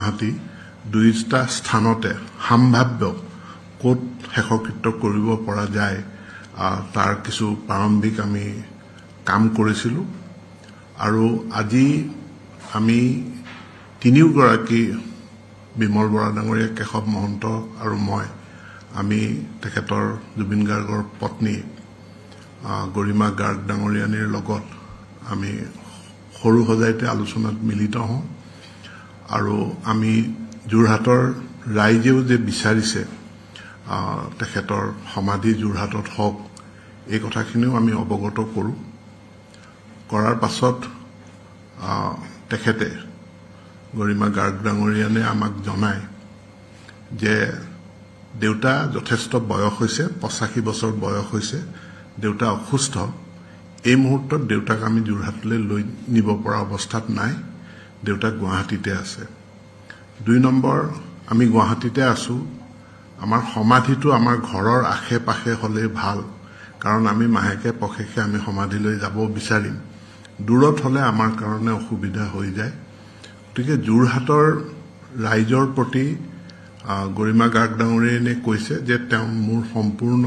হাতি দুইটা স্থানতে সম্ভাব্য কোট শেষকৃত্য কৰিব পৰা যায় তাৰ কিছু প্ৰাৰম্ভিক আমি কাম কৰিছিলোঁ আৰু আজি আমি তিনিওগৰাকী বিমল বৰা ডাঙৰীয়া কেশৱ মহন্ত আৰু মই আমি তেখেতৰ জুবিন গাৰ্গৰ পত্নী গৰিমা গাৰ্গ ডাঙৰীয়ানীৰ লগত আমি সৰু সজাইতে আলোচনাত মিলিত হওঁ আৰু আমি যোৰহাটৰ ৰাইজেও যে বিচাৰিছে তেখেতৰ সমাধি যোৰহাটত হওক এই কথাখিনিও আমি অৱগত কৰোঁ কৰাৰ পাছত তেখেতে গৰিমা গাৰ্গ ডাঙৰীয়ানে আমাক জনায় যে দেউতা যথেষ্ট বয়স হৈছে 85 বছৰ বয়স হৈছে দেউতা অসুস্থ এই মুহূৰ্তত দেউতাক আমি যোৰহাটলৈ লৈ নিব পৰা অৱস্থাত নাই দেউতা গুৱাহাটীতে আছে 2 নম্বৰ আমি গুৱাহাটীতে আছো আমাৰ সমাধিটো আমাৰ ঘৰৰ আশে পাশে হলে ভাল কাৰণ আমি মাহেকে পখেকে আমি সমাধিলৈ যাব বিচাৰিম দূৰত হলে আমাৰ কাৰণে অসুবিধা হৈ যায় গতিকে যোৰহাটৰ ৰাইজৰ প্ৰতি গৰিমা গাৰ্গ ডাঙৰীয়ানে কৈছে যে তেওঁ মোৰ সম্পূৰ্ণ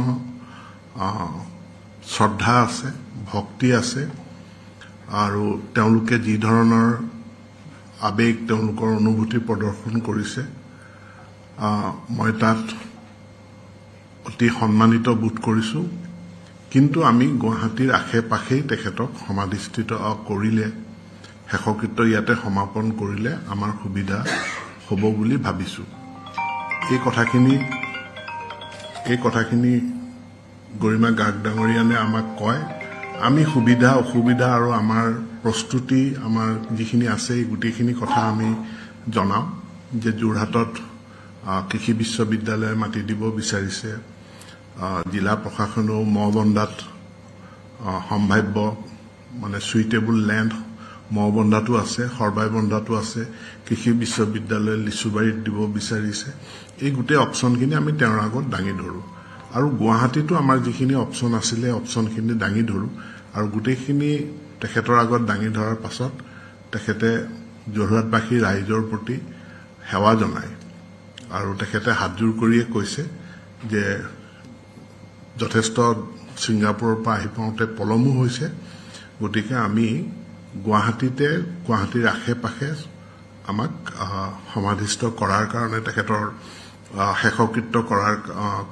শ্ৰদ্ধা আছে ভক্তি আছে আৰু তেওঁলোকে যি ধৰণৰ আবেগ তেওঁলোকৰ অনুভূতি প্ৰদৰ্শন কৰিছে মই তাত অতি সন্মানিত বোধ কৰিছো কিন্তু আমি গুৱাহাটীৰ আশে পাশেই তেখেতক সমাধিস্থিত কৰিলে শেষকৃত্য ইয়াতে সমাপন কৰিলে আমাৰ সুবিধা হ'ব বুলি ভাবিছো এই কথাখিনি গৰিমা গাৰ্গ ডাঙৰীয়ানে আমাক কয় আমি সুবিধা অসুবিধা আৰু আমাৰ প্ৰস্তুতি আমাৰ যিখিনি আছে এই গোটেইখিনি কথা আমি জনাম যে যোৰহাটত কৃষি বিশ্ববিদ্যালয় মাটি দিব বিচাৰিছে জিলা প্ৰশাসনেও মহবন্দাত সম্ভাব্য মানে সুইটেবল ল্যান্ড মহবন্দাটো আছে সৰবাইবন্দাটো আছে কৃষি বিশ্ববিদ্যালয় লিচুবাৰীত দিব বিচাৰিছে এই গোটেই অপচনখিনি আমি তেওঁৰ আগত দাঙি ধৰো আৰু গুৱাহাটীতো আমাৰ যিখিনি অপচন আছিলে অপচনখিনি দাঙি ধৰো আৰু গোটেইখিনি তেখেতৰ আগত দাঙি ধৰাৰ পাছত তেখেতে যোৰহাটবাসী ৰাইজৰ প্ৰতি সেৱা জনায় আৰু তেখেতে হাতজোৰ কৰিয়ে কৈছে যে যথেষ্ট ছিংগাপুৰৰ পৰা আহি পাওঁতে পলমো হৈছে গতিকে আমি গুৱাহাটীৰ আশে পাশে আমাক সমাধিস্থ কৰাৰ কাৰণে তেখেতৰ শেষকৃত্য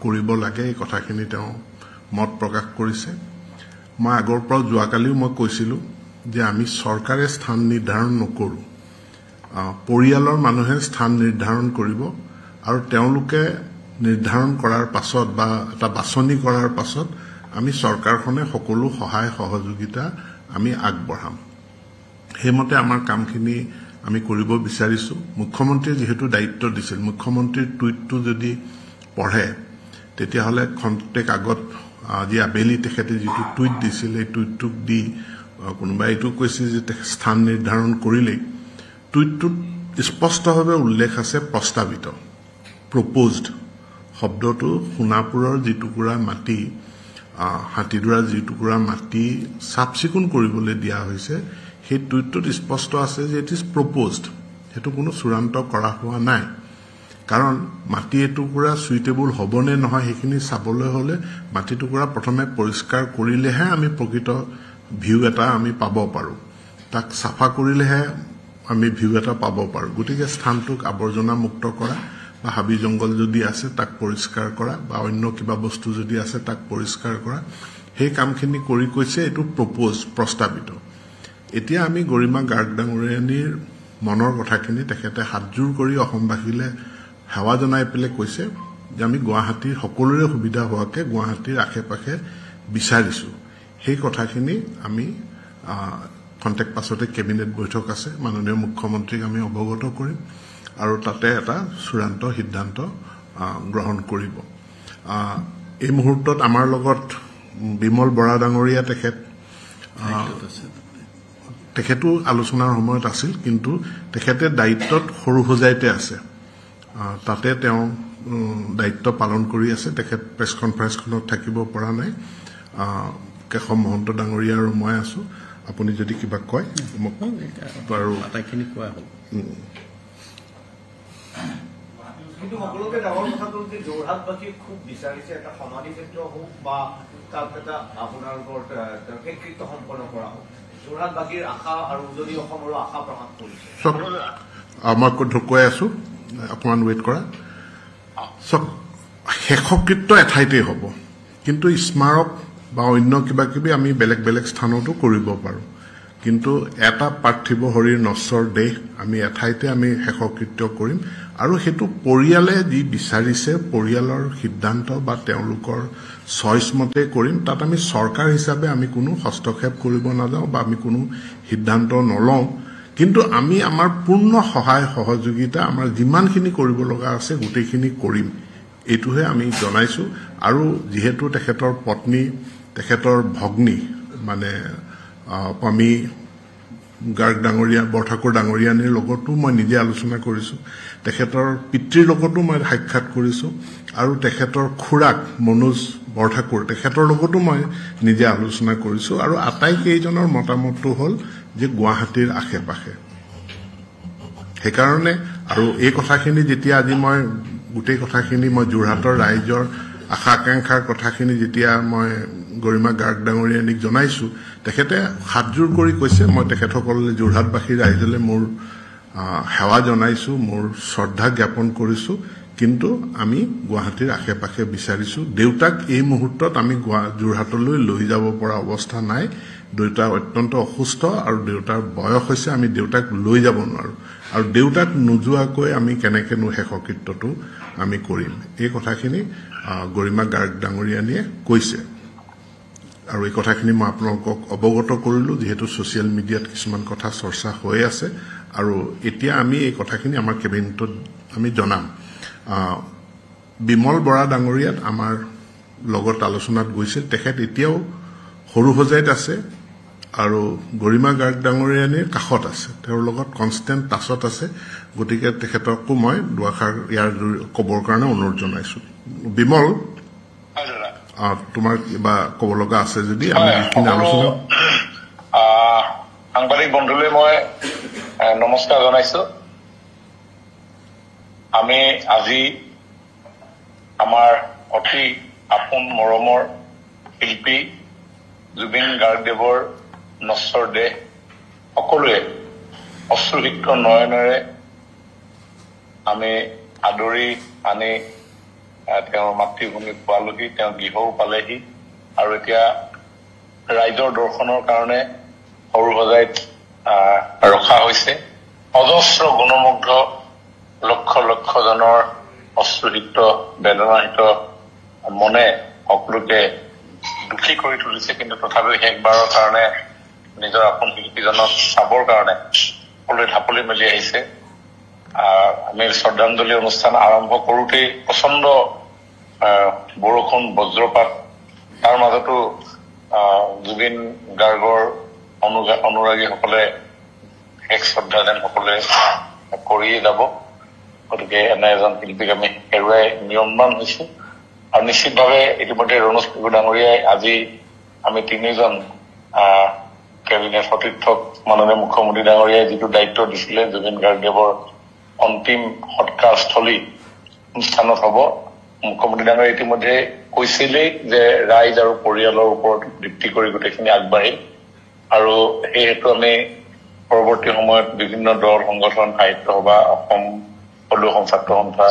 কৰিব লাগে এই কথাখিনি তেওঁ মত প্ৰকাশ কৰিছে মই আগৰ পৰা যোৱাকালিও মই কৈছিলো যে আমি চৰকাৰে স্থান নিৰ্ধাৰণ নকৰো পৰিয়ালৰ মানুহে স্থান নিৰ্ধাৰণ কৰিব আৰু তেওঁলোকে নিৰ্ধাৰণ কৰাৰ পাছত বা এটা বাছনি কৰাৰ পাছত আমি চৰকাৰখনে সকলো সহায় সহযোগিতা আমি আগবঢ়াম হেমতে আমাৰ কামখিনি আমি কৰিব বিচাৰিছো মুখ্যমন্ত্ৰীয়ে যেহেতু দায়িত্ব দিছিল মুখ্যমন্ত্ৰীৰ টুইটটো যদি পঢ়ে তেতিয়া হলে খন্তেক আগত আজি আবেলি তেখেতে যিটো টুইট দিছিল এই টুইটটোক দি কোনোবাই এইটো কৈছে যে স্থান নিৰ্ধাৰণ কৰিলে টুইটটোত স্পষ্টভাৱে উল্লেখ আছে প্ৰস্তাৱিত প্ৰপ'জড শব্দটো সোণাপুৰৰ যি টুকুৰা মাটি হাতীদুৰাৰ যি টুকুৰা মাটি চাফচিকুণ কৰিবলৈ দিয়া হৈছে সেই টুইটটোত স্পষ্ট আছে যে ইট ইজ প্ৰপ'জড হেতু কোনো চূড়ান্ত কৰা হোৱা নাই কাৰণ মাটি এটুকুৰা সুইটেবল হ'বনে নহয় সেইখিনি চাবলৈ হলে মাটি টুকুৰা প্ৰথমে পৰিষ্কাৰ কৰিলেহে আমি প্ৰকৃত ভিউ এটা আমি পাব পাৰো তাক সাফা কৰিলেহে আমি ভিউ এটা পাব পাৰো গতিকে স্থানটোক আৱৰ্জনা মুক্ত কৰা বা হাবি জংগল যদি আছে তাক পৰিষ্কাৰ কৰা বা অন্য কিবা বস্তু যদি আছে তাক পৰিষ্কাৰ কৰা সেই কামখিনি কৰি কৈছে এটো প্ৰস্তাৱিত এতিয়া আমি গৰিমা গাৰ্গ ডাঙৰীয়ানীৰ মনৰ কথাখিনি তেখেতে হাতজোৰ কৰি অসমবাসীলে সেৱা জনাই পেলে কৈছে যে আমি গুৱাহাটীৰ সকলোৰে সুবিধা হোৱাকে গুৱাহাটীৰ আশে পাশে বিচাৰিছো সেই কথাখিনি আমি কন্টেক্ট পাছতে কেবিনেট বৈঠক আছে মাননীয় মুখ্যমন্ত্ৰীক আমি অৱগত কৰিম আৰু তাতে এটা চূড়ান্ত সিদ্ধান্ত গ্ৰহণ কৰিব এই মুহূৰ্তত আমাৰ লগত বিমল বৰা ডাঙৰীয়া তেখেতো আলোচনাৰ সময়ত আছিল কিন্তু তেখেতে দায়িত্বত সৰু সজাইতে আছে তাতে তেওঁ দায়িত্ব পালন কৰি আছে তেখেত প্ৰেছ কনফাৰেন্সখনত থাকিব পৰা নাই কেশৱ মহন্ত ডাঙৰীয়া আৰু মই আছো আপুনি যদি কিবা কয় মোক আৰু আটাইখিনি কোৱা হ'ল কিন্তু সকলোকে ডাঙৰ কথাটো যে যোৰহাটবাসীয়ে খুব বিচাৰিছে এটা সমাধি ক্ষেত্ৰ হওক বা তাত এটা আপোনালোকৰ শেষকৃত্য সম্পন্ন কৰা হওক যোৰহাটবাসীৰ আশা আৰু উজনি অসমৰো আশা প্ৰকাশ কৰিছে মই কৈ আছো অকণমান ৱেইট কৰা চক শেষকৃত্য এঠাইতেই হ'ব কিন্তু স্মাৰক বা অন্য কিবা কিবি আমি বেলেগ বেলেগ স্থানতো কৰিব পাৰোঁ কিন্তু এটা পাৰ্থিৱ শৰীৰ নশ্বৰ দেহ আমি এঠাইতে আমি শেষকৃত্য কৰিম আৰু সেইটো পৰিয়ালে যি বিচাৰিছে পৰিয়ালৰ সিদ্ধান্ত বা তেওঁলোকৰ চইচ মতে কৰিম তাত আমি চৰকাৰ হিচাপে আমি কোনো হস্তক্ষেপ কৰিব নাযাওঁ বা আমি কোনো সিদ্ধান্ত নলওঁ কিন্তু আমি আমাৰ পূৰ্ণ সহায় সহযোগিতা আমাৰ যিমানখিনি কৰিব লগা আছে গোটেইখিনি কৰিম এইটোহে আমি জনাইছো আৰু যেহেতু তেখেতৰ পত্নী তেখেতৰ ভগ্নী মানে পামি গাৰ্গ ডাঙৰীয়া বৰঠাকুৰ ডাঙৰীয়ানীৰ লগতো মই নিজে আলোচনা কৰিছো তেখেতৰ পিতৃৰ লগতো মই সাক্ষাৎ কৰিছো আৰু তেখেতৰ খুৰাক মনোজ বৰঠাকুৰ তেখেতৰ লগতো মই নিজে আলোচনা কৰিছো আৰু আটাইকেইজনৰ মতামতটো হ'ল যে গুৱাহাটীৰ আশে-পাশে সেইকাৰণে আৰু এই কথাখিনি যেতিয়া আজি মই গোটেই কথাখিনি মই যোৰহাটৰ ৰাইজৰ আশা আকাংক্ষাৰ কথাখিনি যেতিয়া মই গৰিমা গাৰ্গ ডাঙৰীয়ানীক জনাইছো তেখেতে হাতজোৰ কৰি কৈছে মই তেখেতসকললৈ যোৰহাটবাসী ৰাইজলৈ মোৰ সেৱা জনাইছো মোৰ শ্ৰদ্ধা জ্ঞাপন কৰিছো কিন্তু আমি গুৱাহাটীৰ আশে-পাশে বিচাৰিছো দেউতাক এই মুহূৰ্তত আমি যোৰহাটলৈ লৈ যাব পৰা অৱস্থা নাই দেউতা অত্যন্ত অসুস্থ আৰু দেউতাৰ বয়স হৈছে আমি দেউতাক লৈ যাব নোৱাৰো আৰু দেউতাক নোযোৱাকৈ আমি কেনেকেনো শেষকৃত্যটো আমি কৰিম এই কথাখিনি গৰিমা গাৰ্গ ডাঙৰীয়ানীয়ে কৈছে আৰু এই কথাখিনি মই আপোনালোকক অৱগত কৰিলো যেহেতু ছচিয়েল মিডিয়াত কিছুমান কথা চৰ্চা হৈ আছে আৰু এতিয়া আমি এই কথাখিনি আমাৰ কেবিনেটত আমি জনাম বিমল বৰা ডাঙৰীয়াত আমাৰ লগত আলোচনাত গৈছিল তেখেত এতিয়াও সৰুহজাইত আছে আৰু গৰিমা গাৰ্গ ডাঙৰীয়ানীৰ কাষত আছে তেওঁৰ লগত কনষ্টেণ্ট টাচত আছে গতিকে তেখেতকো মই দুআষাৰ ইয়াৰ ক'বৰ কাৰণে অনুৰোধ জনাইছো বিমল তোমাৰ কিবা ক'ব লগা আছে যদি আমি এইখিনি আলোচনা সাংবাদিক বন্ধুলৈ মই নমস্কাৰ জনাইছো আমি আজি আমাৰ অতি আপোন মৰমৰ শিল্পী জুবিন গাৰ্গদেৱৰ নশ্বৰ দেহ সকলোৱে অশ্ৰুসিক্ত নয়নেৰে আমি আদৰি আনি তেওঁৰ মাতৃভূমি পোৱালোহি তেওঁ গৃহও পালেহি আৰু এতিয়া ৰাইজৰ দৰ্শনৰ কাৰণে সৰুহজাইত ৰখা হৈছে অজস্ৰ গুণমুগ্ধ লক্ষ লক্ষ জনৰ অশ্ৰুসিক্ত বেদনাহিত মনে সকলোকে দুখী কৰি তুলিছে কিন্তু তথাপিও শেষবাৰৰ কাৰণে নিজৰ আপোন শিল্পীজনক চাবৰ কাৰণে সকলোৱে ঢাপলি মেলি আহিছে আমি শ্ৰদ্ধাঞ্জলি অনুষ্ঠান আৰম্ভ কৰোঁতেই প্ৰচণ্ড বৰষুণ বজ্ৰপাত তাৰ মাজতো জুবিন গাৰ্গৰ অনুৰাগীসকলে শেষ শ্ৰদ্ধা যেন সকলোৱে কৰিয়ে যাব গতিকে এনে এজন শিল্পীক আমি হেৰুৱাই নিয়মবান হৈছো আৰু নিশ্চিতভাৱে ইতিমধ্যে ৰণোজ পেগু ডাঙৰীয়াই আজি আমি তিনিজন কেবিনেট সতীৰ্থক মাননীয় মুখ্যমন্ত্ৰী ডাঙৰীয়াই যিটো দায়িত্ব দিছিলে জুবিন গাৰ্গদেৱৰ অন্তিম সৎকাৰস্থলী অনুষ্ঠানত হ'ব মুখ্যমন্ত্ৰী ডাঙৰীয়াই ইতিমধ্যে কৈছিলেই যে ৰাইজ আৰু পৰিয়ালৰ ওপৰত ভিত্তি কৰি গোটেইখিনি আগবাঢ়িল আৰু সেই হেতু আমি পৰৱৰ্তী সময়ত বিভিন্ন দল সংগঠন সাহিত্য সভা অসম সকলো ছাত্ৰ সন্থা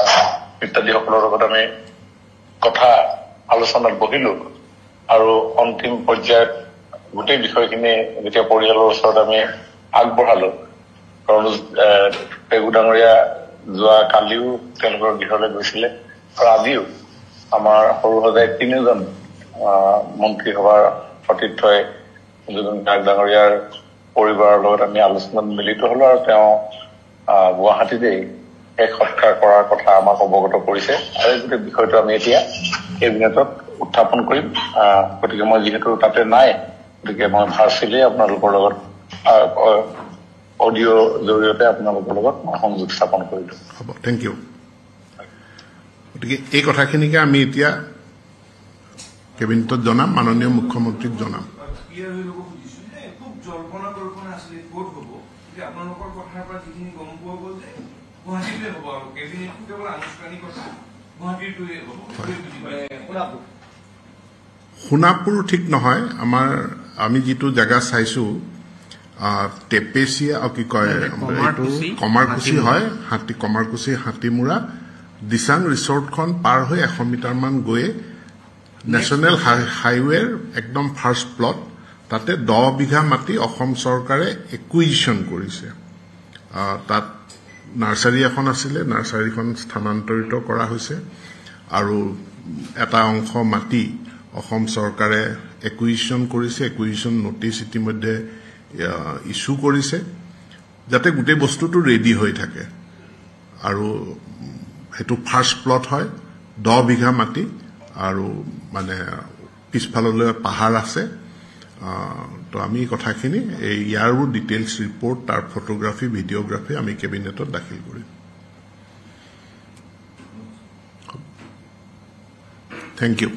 ইত্যাদিসকলৰ লগত আমি কথা আলোচনাত বহিলো আৰু অন্তিম পৰ্যায়ত গোটেই বিষয়খিনি যেতিয়া পৰিয়ালৰ ওচৰত আমি আগবঢ়ালো ৰণোজ পেগু ডাঙৰীয়া যোৱা কালিও তেওঁলোকৰ গৃহলৈ গৈছিলে আৰু আজিও আমাৰ সৰুহজাইত তিনিজন মন্ত্ৰীসভাৰ সতীৰ্থই জুবিন গাৰ্গ ডাঙৰীয়াৰ পৰিবাৰৰ লগত আমি আলোচনাত মিলিত হলো আৰু তেওঁ গুৱাহাটীতেই শেষ সৎকাৰ কৰাৰ কথা আমাক অৱগত কৰিছে আৰু এই গোটেই বিষয়টো আমি এতিয়া কেবিনেটত উত্থাপন কৰিম গতিকে মই যিহেতু তাতে নাই গতিকে মই ভাৰ্চুৱেলি আপোনালোকৰ লগত অডিঅ' জৰিয়তে আপোনালোকৰ লগত সংযোগ স্থাপন কৰিলো হ'ব থেংক ইউ গতিকে এই কথাখিনিকে আমি এতিয়া কেবিনেটত জনাম মাননীয় মুখ্যমন্ত্ৰীক জনাম খুব জল্পনা কল্পনা আছিলে ক'ত হ'ব যে আপোনালোকৰ কথাৰ পৰা যিখিনি গম পোৱা গ'ল যে গুৱাহাটীতে হ'ব আৰু কেবিনেটটো কেৱল আনুষ্ঠানিকতা গুৱাহাটীটোৱে হ'ব সোণাপুৰ ঠিক নহয় আমি যিটো জায়গা চাইছো টেপেচিয়া কি কয় কমাৰকুচি হয় কমাৰকুচি হাতীমুৰা দিচাং ৰিসৰ্টখন পাৰ হৈ 100 মিটাৰ মান গৈ নেশ্যনেল হাইৱেৰ একদম ফাৰ্ষ্ট প্লট তাতে 10 বিঘা মাটি অসম চৰকাৰে একুইজিশন কৰিছে তাত নাৰ্সাৰী এখন আছিলে নাৰ্সাৰীখন স্থানান্তৰিত কৰা হৈছে আৰু এটা অংশ মাটি অসম চৰকাৰে একুইজিশন কৰিছে একুইজিশন নোটিছ ইতিমধ্যে ইস্যু কৰিছে যাতে গোটেই বস্তুটো ৰেডি হৈ থাকে আৰু হেতু ফাৰ্ষ্ট প্লট হয় 10 বিঘা মাটি আৰু মানে পিছফাললৈ পাহাৰ আছে তো আমি কথাখিনি ইয়াৰো ডিটেইলছ ৰিপৰ্ট তাৰ ফটোগ্ৰাফি ভিডিওগ্ৰাফি আমি কেবিনেটত দাখিল কৰিম থ্যাংক ইউ